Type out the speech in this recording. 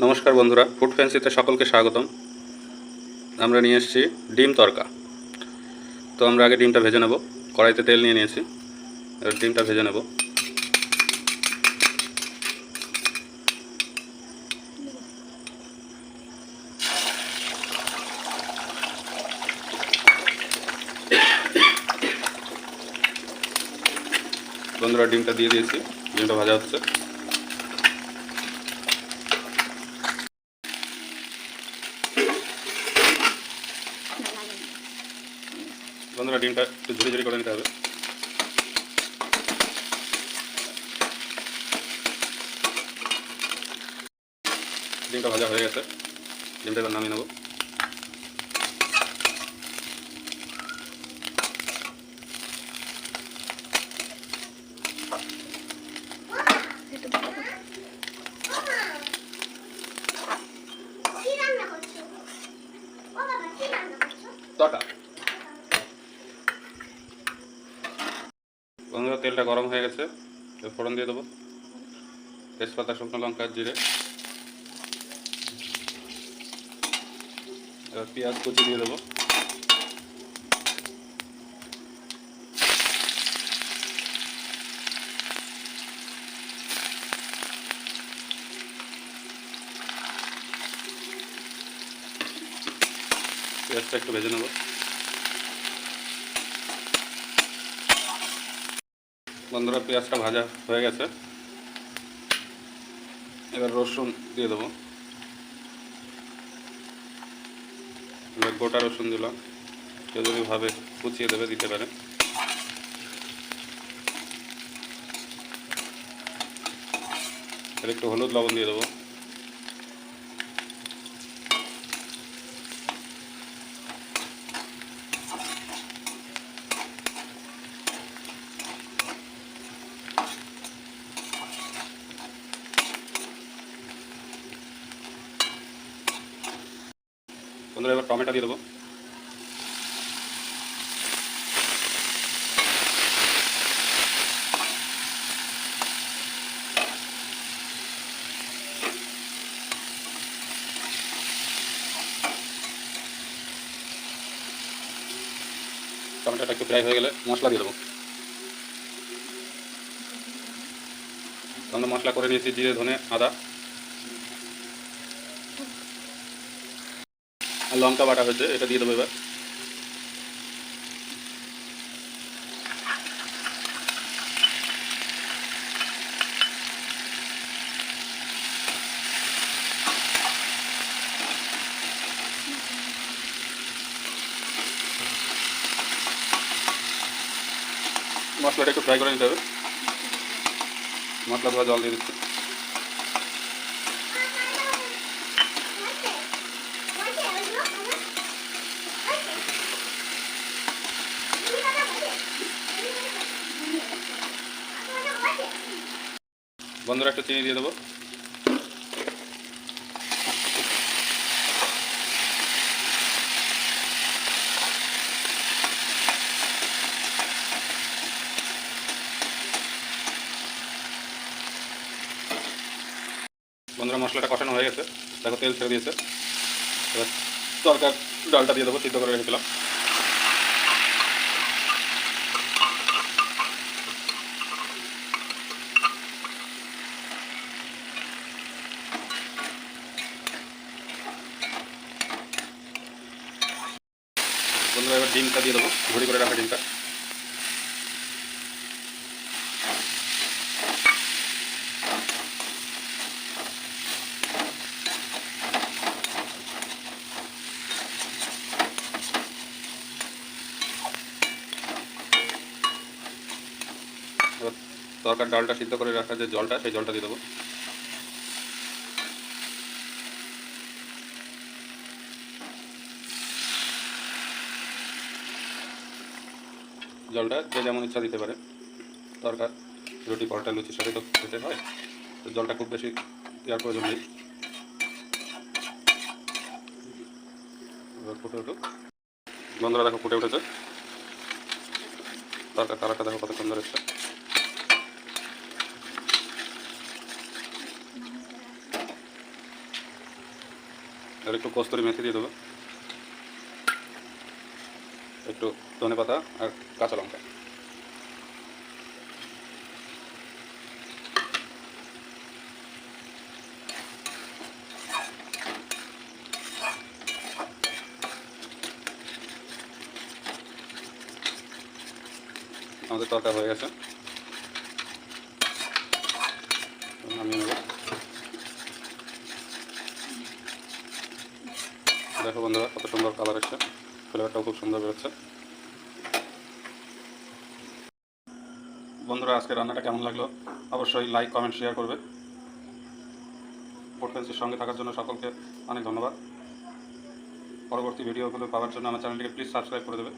নমস্কার বন্ধুরা, ফুড ফ্যান্সিতে সকলকে স্বাগতম। আমরা নিয়ে এসেছি ডিম তড়কা। তো আমরা আগে ডিমটা ভেজে নেব। কড়াইতে তেল নিয়ে নিয়েছি, এবার ডিমটা ভেজে নেব। বন্ধুরা, ডিমটা দিয়ে দিয়েছি, ডিমটা ভাজা হচ্ছে। বন্ধুরা, ডিমটা একটু ঝুড়ি ঝুড়ি করে নিতে হবে। ডিমটা ভাজা হয়ে গেছে, ডিমটা এবার নামিয়ে নেব। বন্ধুরা, তেলটা গরম হয়ে গেছে, ফোড়ন দিয়ে দেবো। তেজপাতা, শুকনো লঙ্কা, জিরে, এবার পেঁয়াজ কুচি দিয়ে দেবো। পেঁয়াজটা একটু ভেজে নেব। বন্ধুরা, পেঁয়াজটা ভাজা হয়ে গেছে, এবার রসুন দিয়ে দেবো। এবার গোটা রসুন দিলাম, কেউ যদি ভাবে কুচিয়ে দেবে দিতে পারে। এর একটু হলুদ লবণ দিয়ে দেবো। বন্ধুরা, এবার টমেটো দিয়ে দেবো। টমেটোটা একটু ফ্রাই হয়ে গেলে মশলা দিয়ে দেবো। আমরা মশলা করে নিয়েছি, জিরে, ধনে, আদা আর লঙ্কা বাটা হয়েছে, এটা দিয়ে দেবো। এবার মশলাটা একটু ফ্রাই করে নিতে হবে। মশলা ধোয়া জল দিয়ে দিচ্ছি। বন্ধুরা, একটু চিনি দিয়ে দেবো। বন্ধুরা, মশলাটা কষানো হয়ে গেছে, দেখো তেল ছেড়ে দিয়েছে। এবার তরকার ডালটা দিয়ে দেবো, সিদ্ধ করে রেখেছিলাম। বন্ধুরা, এবার ডিমটা দিয়ে দেবো, ঘুরি করে রাখা ডিমটা। এবার তরকার ডালটা সিদ্ধ করে রাখা যে জলটা, সেই জলটা দিয়ে দেবো। জলটা যে যেমন ইচ্ছা দিতে পারে। তরকার রুটি, পরোটা, লুচির সাথে তো খেতে হয়, তো জলটা খুব বেশি দেওয়ার প্রয়োজন নেই। এবার ফুটে উঠুক। বন্ধুরা, দেখো ফুটে উঠেছে, তরকার কালারটা দেখো কত সুন্দর এসছে। আর একটু কস্তুরি মেথি দিয়ে দেবো, একটু ধনেপাতা আর কাঁচা লঙ্কা। আমাদের তরকারি হয়ে গেছে, নামিয়ে নেব। দেখো বন্ধুরা কত সুন্দর কালার এসছে, ফ্লেভারটাও খুব সুন্দর বেরোচ্ছে। বন্ধুরা আজকে রান্নাটা কেমন লাগলো অবশ্যই লাইক কমেন্ট শেয়ার করবে। ফুড ফ্যান্সির সঙ্গে থাকার জন্য সকলকে অনেক ধন্যবাদ। পরবর্তী ভিডিওগুলো পাওয়ার জন্য আমার চ্যানেলটিকে প্লিজ সাবস্ক্রাইব করে দেবে।